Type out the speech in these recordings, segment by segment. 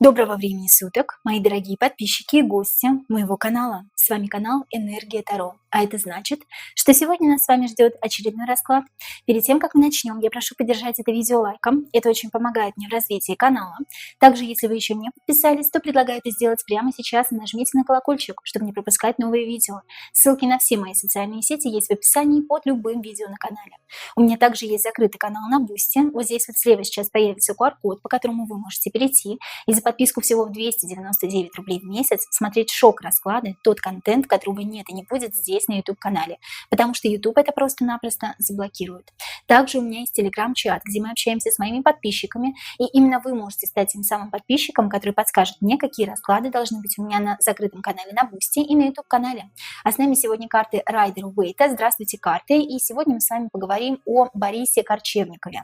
Доброго времени суток, мои дорогие подписчики и гости моего канала. С вами канал Энергия Таро. А это значит, что сегодня нас с вами ждет очередной расклад. Перед тем, как мы начнем, я прошу поддержать это видео лайком. Это очень помогает мне в развитии канала. Также, если вы еще не подписались, то предлагаю это сделать прямо сейчас и нажмите на колокольчик, чтобы не пропускать новые видео. Ссылки на все мои социальные сети есть в описании под любым видео на канале. У меня также есть закрытый канал на Бусти. Вот здесь вот слева сейчас появится QR-код, по которому вы можете перейти и за подписку всего в 299 рублей в месяц смотреть шок-расклады, тот контент, которого нет и не будет здесь на YouTube-канале, потому что YouTube это просто-напросто заблокирует. Также у меня есть Telegram-чат, где мы общаемся с моими подписчиками, и именно вы можете стать тем самым подписчиком, который подскажет мне, какие расклады должны быть у меня на закрытом канале на Бусти и на YouTube-канале. А с нами сегодня карты Райдер Уэйта. Здравствуйте, карты! И сегодня мы с вами поговорим о Борисе Корчевникове.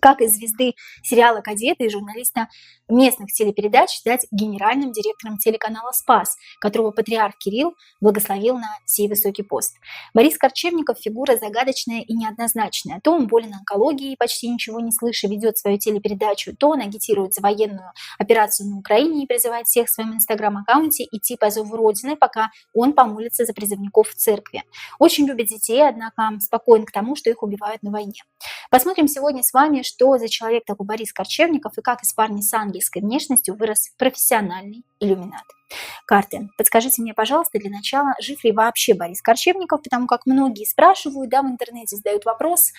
Как из звезды сериала «Кадеты» и журналиста местных телепередач стать генеральным директором телеканала «Спас», которого патриарх Кирилл благословил на сей высокий пост. Борис Корчевников – фигура загадочная и неоднозначная. То он болен онкологией, почти ничего не слыша, ведет свою телепередачу, то он агитирует за военную операцию на Украине и призывает всех в своем инстаграм-аккаунте идти по зову Родины, пока он помолится за призывников в церкви. Очень любит детей, однако спокоен к тому, что их убивают на войне. Посмотрим сегодня с вами, что за человек такой Борис Корчевников и как из парня с ангельской внешностью вырос профессиональный иллюминат. Карты, подскажите мне, пожалуйста, для начала, жив ли вообще Борис Корчевников, потому как многие спрашивают, да, в интернете задают вопрос,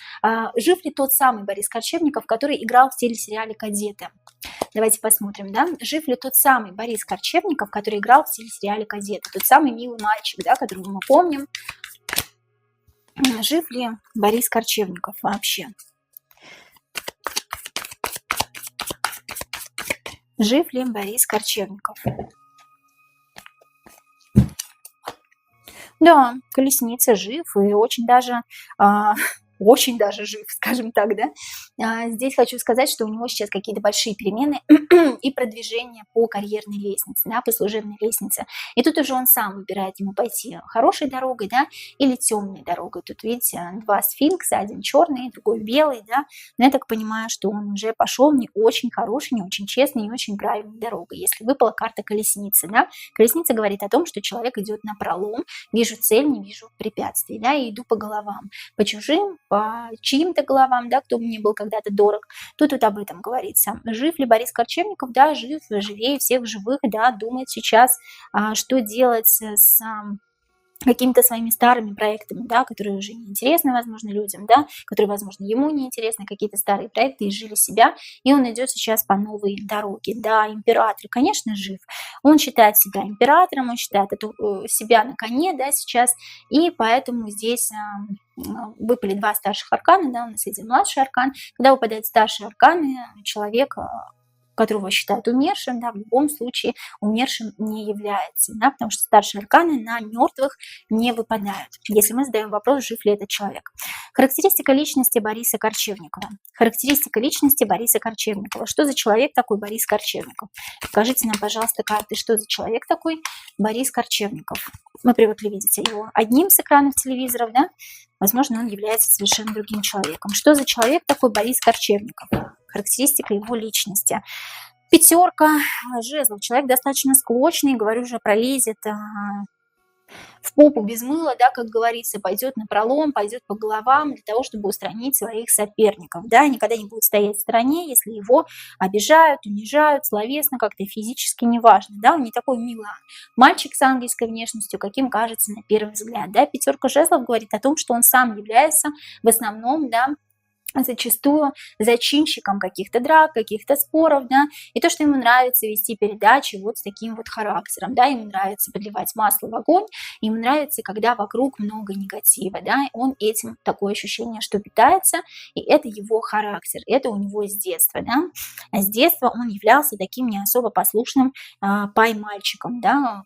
жив ли тот самый Борис Корчевников, который играл в телесериале «Кадеты». Давайте посмотрим, да, жив ли тот самый Борис Корчевников, который играл в телесериале «Кадеты», тот самый милый мальчик, да, которого мы помним. Жив ли Борис Корчевников вообще? Жив ли Борис Корчевников? Да, колесница жив и очень даже жив, скажем так, да. Здесь хочу сказать, что у него сейчас какие-то большие перемены и продвижение по карьерной лестнице, да, по служебной лестнице. И тут уже он сам выбирает ему пойти хорошей дорогой, да, или темной дорогой. Тут, видите, два сфинкса, один черный, другой белый, да. Но я так понимаю, что он уже пошел не очень хорошей, не очень честной, не очень правильной дорогой. Если выпала карта колесницы, да, колесница говорит о том, что человек идет на пролом, вижу цель, не вижу препятствий, да, и иду по головам, по чужим, по чьим-то головам, да, кто мне был когда-то дорог. Тут вот об этом говорится. Жив ли Борис Корчевников? Да, жив, живее всех живых, да, думает сейчас, что делать с какими-то своими старыми проектами, да, которые уже неинтересны, возможно, людям, да, которые, возможно, ему неинтересны, какие-то старые проекты, изжили себя, и он идет сейчас по новой дороге. Да, император, конечно, жив. Он считает себя императором, он считает себя на коне, да, сейчас, и поэтому здесь выпали два старших аркана, да, у нас один младший аркан. Когда выпадает старший аркан, человек, которого считают умершим, да, в любом случае умершим не является, да, потому что старшие арканы на мертвых не выпадают, если мы задаем вопрос, жив ли этот человек. Характеристика личности Бориса Корчевникова. Характеристика личности Бориса Корчевникова. Что за человек такой Борис Корчевников? Покажите нам, пожалуйста, карты, что за человек такой Борис Корчевников. Мы привыкли видеть его одним с экранов телевизоров, да? Возможно, он является совершенно другим человеком. Что за человек такой Борис Корчевников? Характеристика его личности. Пятерка жезлов. Человек достаточно склочный, говорю уже, пролезет в попу без мыла, да, как говорится, пойдет на пролом, пойдет по головам для того, чтобы устранить своих соперников, да, никогда не будет стоять в стороне, если его обижают, унижают, словесно, как-то физически, неважно, да, он не такой милый мальчик с ангельской внешностью, каким кажется на первый взгляд, да. Пятерка жезлов говорит о том, что он сам является в основном, да, зачастую зачинщиком каких-то драк, каких-то споров, да, и то, что ему нравится вести передачи вот с таким вот характером, да, ему нравится подливать масло в огонь, ему нравится, когда вокруг много негатива, да, он этим, такое ощущение, что питается, и это его характер, это у него с детства, да, с детства он являлся таким не особо послушным пай-мальчиком, да,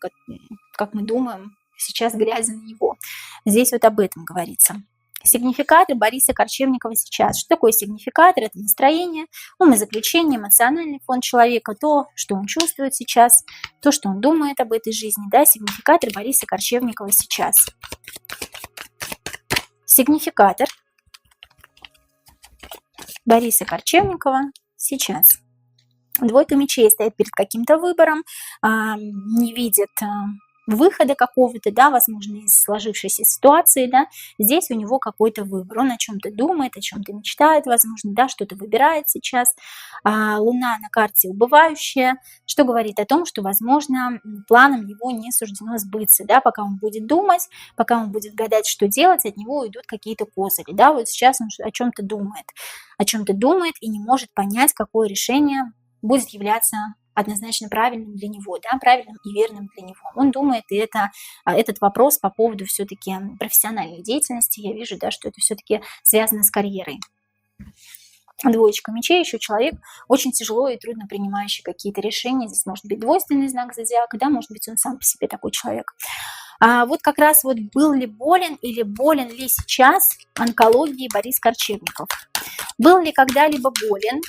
как мы думаем, сейчас глядя на него. Здесь вот об этом говорится. Сигнификатор Бориса Корчевникова сейчас. Что такое сигнификатор? Это настроение, умозаключение, эмоциональный фон человека, то, что он чувствует сейчас, то, что он думает об этой жизни. Да, сигнификатор Бориса Корчевникова сейчас. Сигнификатор Бориса Корчевникова сейчас. Двойка мечей стоит перед каким-то выбором, не видит выхода какого-то, да, возможно, из сложившейся ситуации, да, здесь у него какой-то выбор, он о чем-то думает, о чем-то мечтает, возможно, да, что-то выбирает сейчас. Луна на карте убывающая, что говорит о том, что, возможно, планам его не суждено сбыться, да, пока он будет думать, пока он будет гадать, что делать, от него уйдут какие-то козыри, да, вот сейчас он о чем-то думает и не может понять, какое решение будет являться однозначно правильным для него, да, правильным и верным для него. Он думает, и этот вопрос по поводу все-таки профессиональной деятельности, я вижу, да, что это все-таки связано с карьерой. Двоечка мечей, еще человек очень тяжело и трудно принимающий какие-то решения. Здесь может быть двойственный знак зодиака, да, может быть, он сам по себе такой человек. Вот как раз вот был ли болен или болен ли сейчас онкологией Борис Корчевников? Был ли когда-либо болен?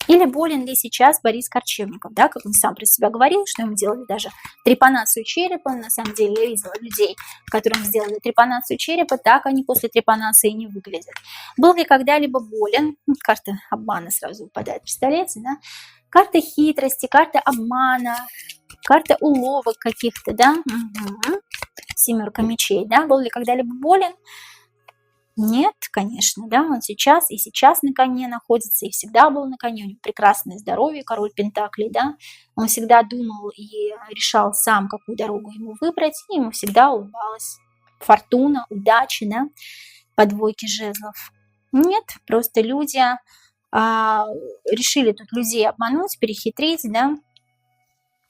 Или болен ли сейчас Борис Корчевников, да, как он сам про себя говорил, что ему делали даже трепанацию черепа, на самом деле я видела людей, которым сделали трепанацию черепа, так они после трепанации не выглядят. Был ли когда-либо болен, карта обмана сразу выпадает, представляете, да, карта хитрости, карта обмана, карта уловок каких-то, да, семерка мечей, да, был ли когда-либо болен? Нет, конечно, да, он сейчас и сейчас на коне находится, и всегда был на коне, у него прекрасное здоровье, король пентаклей, да, он всегда думал и решал сам, какую дорогу ему выбрать, и ему всегда улыбалась фортуна, удача, да, по двойке жезлов. Нет, просто люди решили тут людей обмануть, перехитрить, да.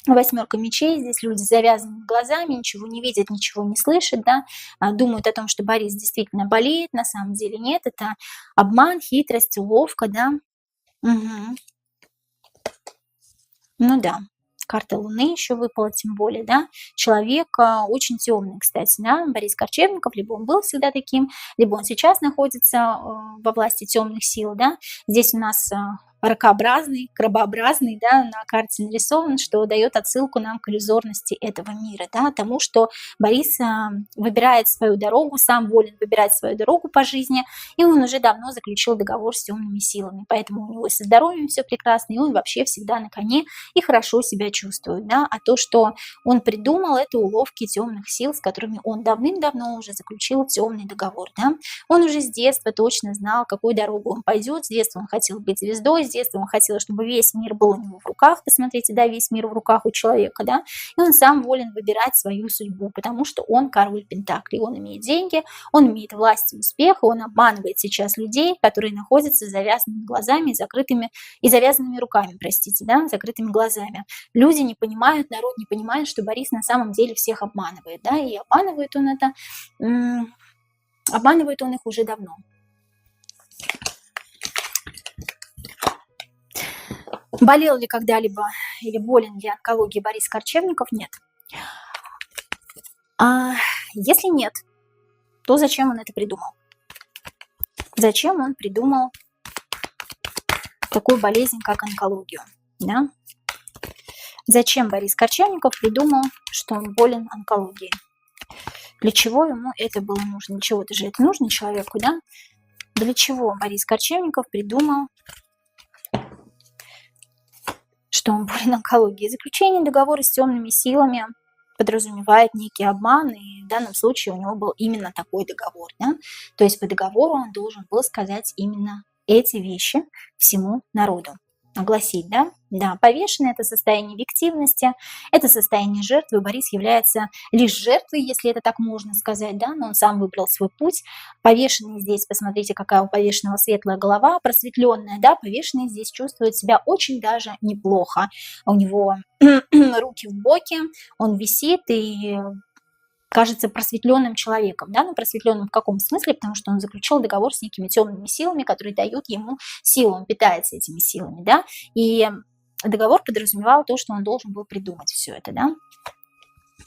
Восьмерка мечей, здесь люди с завязанными глазами, ничего не видят, ничего не слышат, да, думают о том, что Борис действительно болеет, на самом деле нет, это обман, хитрость, уловка, да. Угу. Ну да, карта Луны еще выпала, тем более, да, человек очень темный, кстати, да, Борис Корчевников, либо он был всегда таким, либо он сейчас находится во власти темных сил, да, здесь у нас ракообразный, крабообразный, да, на карте нарисован, что дает отсылку нам к иллюзорности этого мира, да, тому, что Борис выбирает свою дорогу, сам волен выбирать свою дорогу по жизни, и он уже давно заключил договор с темными силами, поэтому у него со здоровьем все прекрасно, и он вообще всегда на коне и хорошо себя чувствует, да, а то, что он придумал, это уловки темных сил, с которыми он давным-давно уже заключил темный договор, да, он уже с детства точно знал, какую дорогу он пойдет, с детства он хотел быть звездой, с детства он хотел, чтобы весь мир был у него в руках, посмотрите, да, весь мир в руках у человека, да, и он сам волен выбирать свою судьбу, потому что он король пентаклей, он имеет деньги, он имеет власть и успех, и он обманывает сейчас людей, которые находятся с завязанными глазами, закрытыми и завязанными руками, простите, да, закрытыми глазами. Люди не понимают, народ не понимает, что Борис на самом деле всех обманывает, да, и обманывает он их уже давно. Болел ли когда-либо или болен ли онкологией Борис Корчевников? Нет. Если нет, то зачем он это придумал? Зачем он придумал такую болезнь, как онкологию? Да? Зачем Борис Корчевников придумал, что он болен онкологией? Для чего ему это было нужно? Для чего-то же это нужно человеку, да? Для чего Борис Корчевников придумал, что он болен онкологией? Заключение договора с темными силами подразумевает некий обман, и в данном случае у него был именно такой договор, да? То есть по договору он должен был сказать именно эти вещи всему народу, огласить, да? Да, повешенный – это состояние виктивности, это состояние жертвы. Борис является лишь жертвой, если это так можно сказать, да, но он сам выбрал свой путь. Повешенный здесь, посмотрите, какая у повешенного светлая голова, просветленная, да, повешенный здесь чувствует себя очень даже неплохо. У него руки в боки, он висит и кажется просветленным человеком, да, но просветленным в каком смысле, потому что он заключил договор с некими темными силами, которые дают ему силу, он питается этими силами, да, и договор подразумевал то, что он должен был придумать все это, да,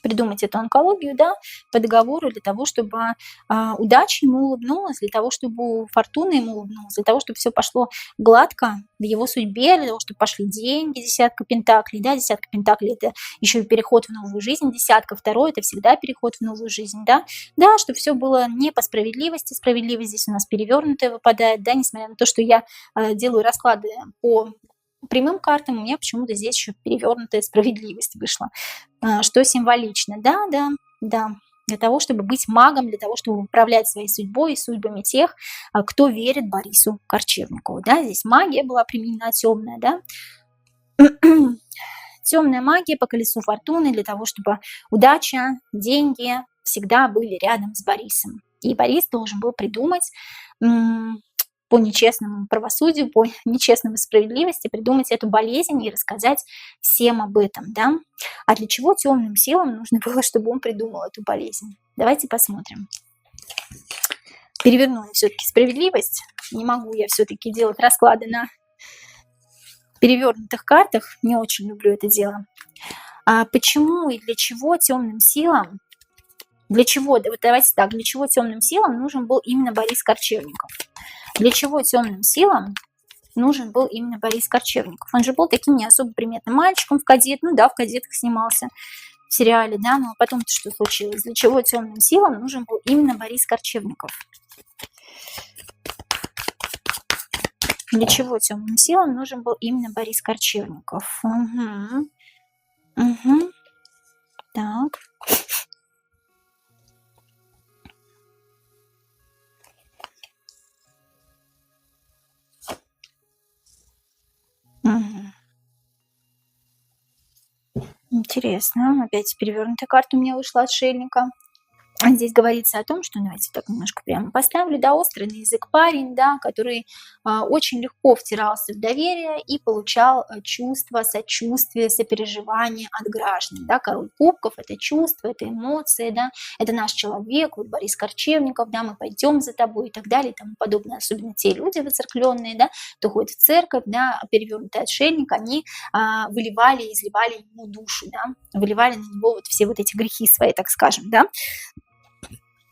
придумать эту онкологию, да, по договору для того, чтобы удача ему улыбнулась, для того, чтобы фортуна ему улыбнулась, для того, чтобы все пошло гладко в его судьбе, для того, чтобы пошли деньги, десятка пентаклей, да, десятка пентаклей – это еще и переход в новую жизнь, десятка второй – это всегда переход в новую жизнь, да, да, чтобы все было не по справедливости, справедливость здесь у нас перевернутая выпадает, да, несмотря на то, что я делаю расклады по прямым картам у меня почему-то здесь еще перевернутая справедливость вышла, что символично. Да, да, да. Для того, чтобы быть магом, для того, чтобы управлять своей судьбой и судьбами тех, кто верит Борису Корчевникову. Да, здесь магия была применена темная, да. Темная магия по колесу фортуны для того, чтобы удача, деньги всегда были рядом с Борисом. И Борис должен был придумать по нечестному правосудию, по нечестной справедливости придумать эту болезнь и рассказать всем об этом, да? А для чего темным силам нужно было, чтобы он придумал эту болезнь? Давайте посмотрим. Переверну я все-таки справедливость. Не могу я все-таки делать расклады на перевернутых картах. Не очень люблю это дело. А почему и для чего темным силам? Для чего? Вот давайте так. Для чего темным силам нужен был именно Борис Корчевников? Для чего темным силам нужен был именно Борис Корчевников? Он же был таким не особо приметным мальчиком в кадет. Ну да, в кадетах снимался в сериале, да, но потом-то что случилось? Для чего темным силам нужен был именно Борис Корчевников? Для чего темным силам нужен был именно Борис Корчевников? Угу. Угу. Так. Интересно. Опять перевернутая карта у меня вышла отшельника. Здесь говорится о том, что, давайте так немножко прямо поставлю, да, острый на язык парень, да, который очень легко втирался в доверие и получал чувство сочувствия, сопереживания от граждан, да, король кубков – это чувство, это эмоции, да, это наш человек, вот Борис Корчевников, да, мы пойдем за тобой и так далее и тому подобное, особенно те люди воцеркленные, да, кто ходит в церковь, да, перевернутый отшельник, они выливали, изливали ему душу, да, выливали на него вот все вот эти грехи свои, так скажем, да.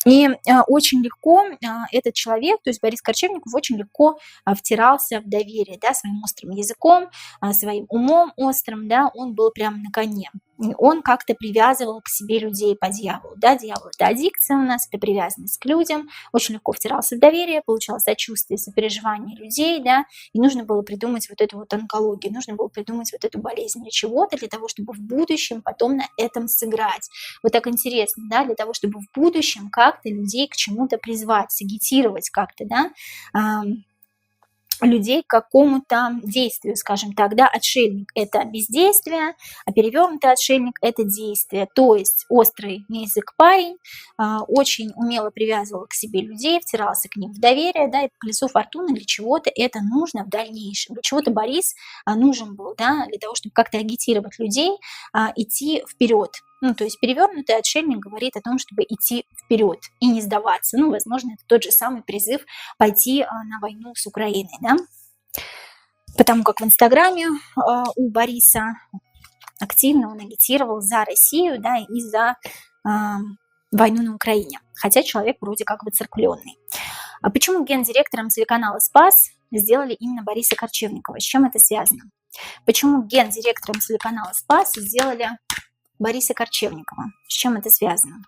И очень легко этот человек, то есть Борис Корчевников, очень легко втирался в доверие, да, своим острым языком, своим умом острым, да, он был прямо на коне. И он как-то привязывал к себе людей по дьяволу, да, дьявол – это аддикция у нас, это привязанность к людям, очень легко втирался в доверие, получал сочувствие, сопереживание людей, да, и нужно было придумать вот эту вот онкологию, нужно было придумать вот эту болезнь для чего-то, для того, чтобы в будущем потом на этом сыграть. Вот так интересно, да, для того, чтобы в будущем как-то людей к чему-то призвать, сагитировать как-то, да, людей к какому-то действию, скажем так, да, отшельник – это бездействие, а перевернутый отшельник – это действие, то есть острый на язык парень очень умело привязывал к себе людей, втирался к ним в доверие, да, и по колесу фортуны для чего-то это нужно в дальнейшем, для чего-то Борис нужен был, да, для того, чтобы как-то агитировать людей, идти вперед. Ну, то есть перевернутый отшельник говорит о том, чтобы идти вперед и не сдаваться. Ну, возможно, это тот же самый призыв пойти на войну с Украиной, да? Потому как в Инстаграме у Бориса активно он агитировал за Россию, да, и за войну на Украине. Хотя человек вроде как выцерквленный. А почему гендиректором телеканала «Спас» сделали именно Бориса Корчевникова? С чем это связано? Почему гендиректором телеканала «Спас» сделали Бориса Корчевникова? С чем это связано?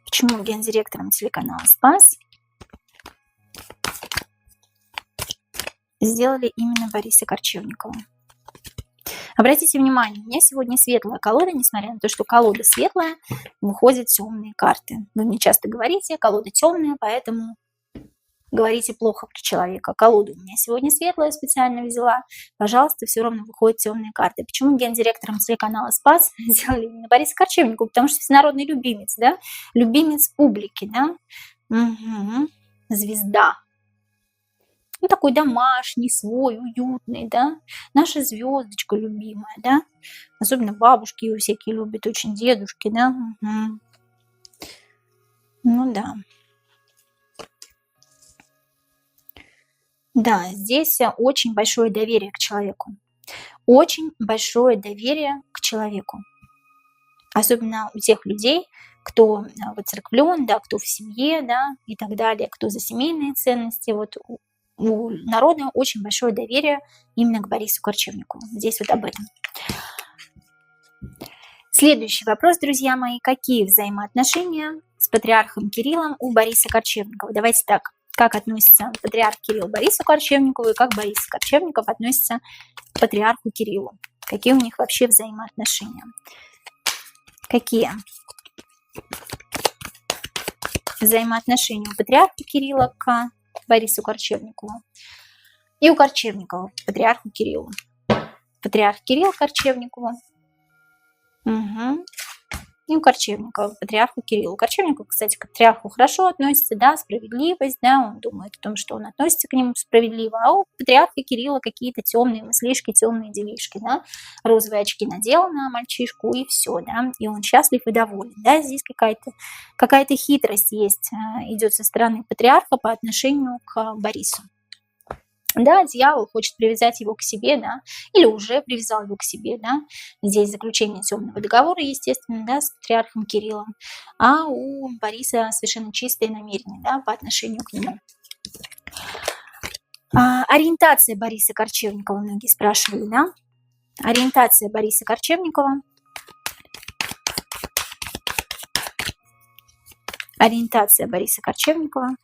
Почему гендиректором телеканала «Спас» сделали именно Бориса Корчевникова? Обратите внимание, у меня сегодня светлая колода, несмотря на то, что колода светлая, выходят темные карты. Вы мне часто говорите, колода темная, поэтому говорите плохо про человека. Колоду у меня сегодня светлая специально взяла. Пожалуйста, все равно выходят темные карты. Почему гендиректором телеканала «Спас» сделали именно Бориса Корчевникова? Потому что всенародный любимец, да? Любимец публики, да? Угу. Звезда. Ну, такой домашний, свой, уютный, да? Наша звездочка любимая, да? Особенно бабушки его всякие любят, очень дедушки, да? Угу. Ну да. Да, здесь очень большое доверие к человеку. Очень большое доверие к человеку. Особенно у тех людей, кто воцерквлен, да, кто в семье, да, и так далее, кто за семейные ценности. Вот у народа очень большое доверие именно к Борису Корчевникову. Здесь вот об этом. Следующий вопрос, друзья мои. Какие взаимоотношения с патриархом Кириллом у Бориса Корчевникова? Давайте так. как относится патриарх Кирилл к Борису Корчевникову и как Борис Корчевников относится к патриарху Кириллу. Какие у них вообще взаимоотношения? Какие взаимоотношения у патриарха Кирилла к Борису Корчевникову и у Корчевникова к патриарху Кириллу? Патриарх Кирилл Корчевникову. Угу. И у Корчевникова, патриарху Кириллу. Корчевников, кстати, к патриарху хорошо относится, да, справедливость, да, он думает о том, что он относится к нему справедливо, а у патриарха Кирилла какие-то темные мыслишки, темные делишки, да, розовые очки надел на мальчишку, и все, да, и он счастлив и доволен, да, здесь какая-то хитрость есть, идет со стороны патриарха по отношению к Борису. Да, дьявол хочет привязать его к себе, да, или уже привязал его к себе, да. Здесь заключение темного договора, естественно, да, с патриархом Кириллом, а у Бориса совершенно чистые намерения, да, по отношению к нему. Ориентация Бориса Корчевникова, многие спрашивали, да. Ориентация Бориса Корчевникова. Ориентация Бориса Корчевникова.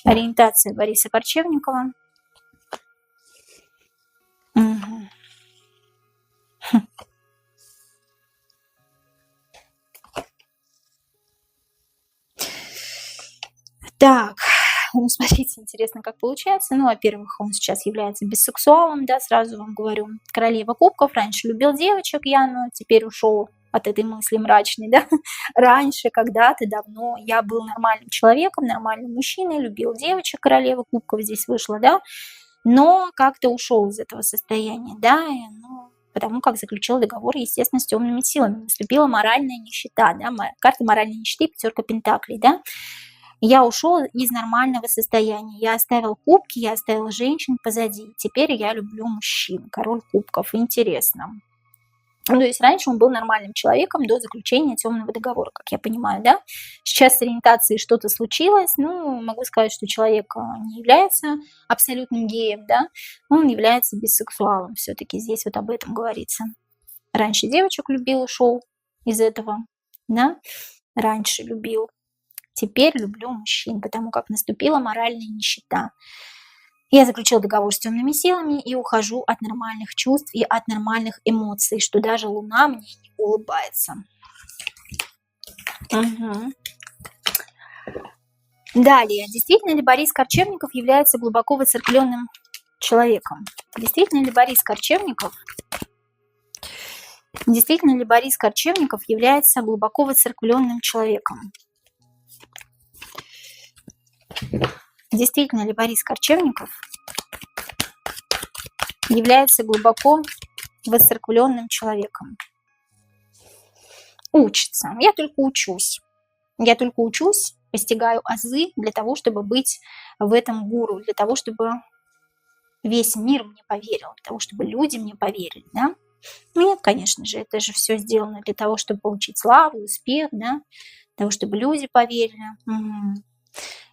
Ориентация Бориса Корчевникова. Угу. Так, ну, смотрите, интересно, как получается. Ну, во-первых, он сейчас является бисексуалом, да, сразу вам говорю. Королева кубков, раньше любил девочек Яну, теперь ушел от этой мысли мрачной, да. Раньше, когда-то, давно я был нормальным человеком, нормальным мужчиной, любил девочек, королева кубков здесь вышла, да, но как-то ушел из этого состояния, да, ну, потому как заключил договор, естественно, с темными силами. Наступила моральная нищета, да, карта моральной нищеты, пятерка пентаклей, да. Я ушел из нормального состояния, я оставил кубки, я оставил женщин позади, теперь я люблю мужчин, король кубков, интересно. Ну, то есть раньше он был нормальным человеком до заключения темного договора, как я понимаю, да. Сейчас с ориентацией что-то случилось, ну, могу сказать, что человек не является абсолютным геем, да, он является бисексуалом, все-таки здесь вот об этом говорится. Раньше девочек любил, ушел из этого, да, раньше любил, теперь люблю мужчин, потому как наступила моральная нищета. Я заключил договор с темными силами и ухожу от нормальных чувств и от нормальных эмоций, что даже Луна мне не улыбается. Угу. Далее. Действительно ли Борис Корчевников является глубоко воцерквленным человеком? Действительно ли Борис Корчевников является глубоко воцерквленным человеком? Действительно ли Борис Корчевников является глубоко воцерквленным человеком? Учится. Я только учусь. Постигаю азы для того, чтобы быть в этом гуру, для того, чтобы весь мир мне поверил, для того, чтобы люди мне поверили, да? Нет, конечно же, это же все сделано для того, чтобы получить славу, успех, да? Для того, чтобы люди поверили. Угу.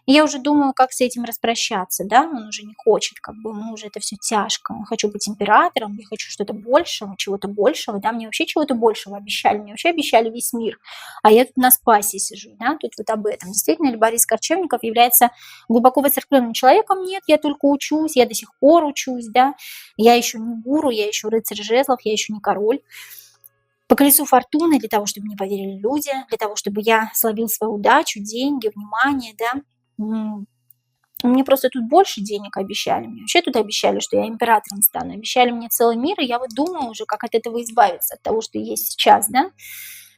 Я уже думаю, как с этим распрощаться, да, он уже не хочет, как бы, ему уже это все тяжко, я хочу быть императором, я хочу что-то большего, чего-то большего, да, мне вообще чего-то большего обещали, мне вообще обещали весь мир, а я тут на спасе сижу, да, тут вот об этом. Действительно ли Борис Корчевников является глубоко воцерквленным человеком? Нет, я только учусь, я до сих пор учусь, да, я еще не гуру, я еще рыцарь жезлов, я еще не король. По колесу фортуны для того, чтобы мне поверили люди, для того, чтобы я словил свою удачу, деньги, внимание, да. Мне просто тут больше денег обещали. Мне вообще тут обещали, что я императором стану. Обещали мне целый мир, и я вот думаю уже, как от этого избавиться, от того, что есть сейчас, да.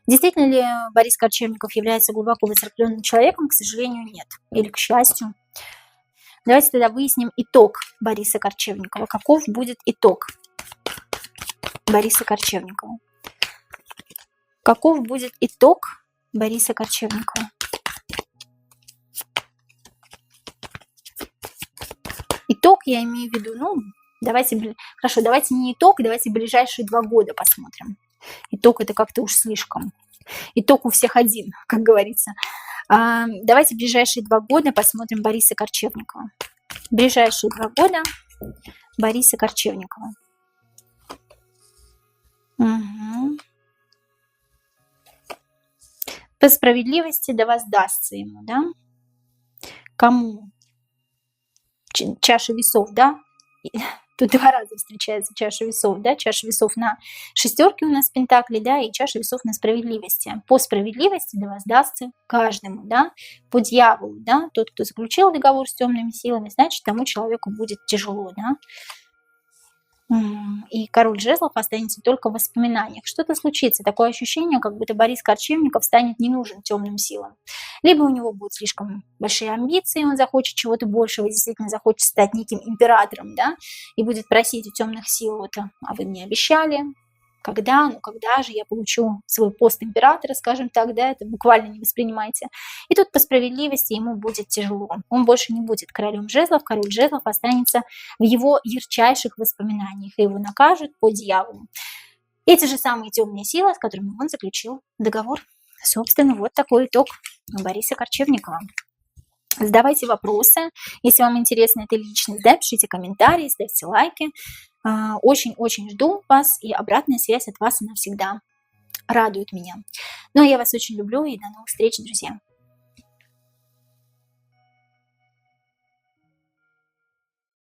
Действительно ли Борис Корчевников является глубоко воцерквленным человеком? К сожалению, нет. Или к счастью. Давайте тогда выясним итог Бориса Корчевникова. Каков будет итог Бориса Корчевникова? Каков будет итог Бориса Корчевникова? Итог я имею в виду, ну, давайте не итог, давайте ближайшие 2 года посмотрим. Итог это как-то уж слишком. Итог у всех один, как говорится. Давайте ближайшие 2 года посмотрим Бориса Корчевникова. Ближайшие 2 года Бориса Корчевникова. Угу. По справедливости да воздастся ему, да? Кому? Чаша весов, да? Тут два раза встречается чаша весов, да? Чаша весов на шестерке у нас пентаклей, да, и чаша весов на справедливости. По справедливости да воздастся каждому, да? По дьяволу, да? Тот, кто заключил договор с темными силами, значит, тому человеку будет тяжело, да? И король жезлов останется только в воспоминаниях. Что-то случится, такое ощущение, как будто Борис Корчевников станет не нужен темным силам. Либо у него будут слишком большие амбиции, он захочет чего-то большего, действительно захочет стать неким императором, да, и будет просить у темных сил, вот, а вы мне обещали, когда, ну когда же я получу свой пост императора, скажем так, да, это буквально не воспринимайте. И тут по справедливости ему будет тяжело. Он больше не будет королем жезлов, король жезлов останется в его ярчайших воспоминаниях, и его накажут по дьяволу. Эти же самые темные силы, с которыми он заключил договор. Собственно, вот такой итог Бориса Корчевникова. Задавайте вопросы, если вам интересна эта личность, да, пишите комментарии, ставьте лайки. Очень-очень жду вас, и обратная связь от вас, она всегда радует меня. Ну, а я вас очень люблю, и до новых встреч, друзья.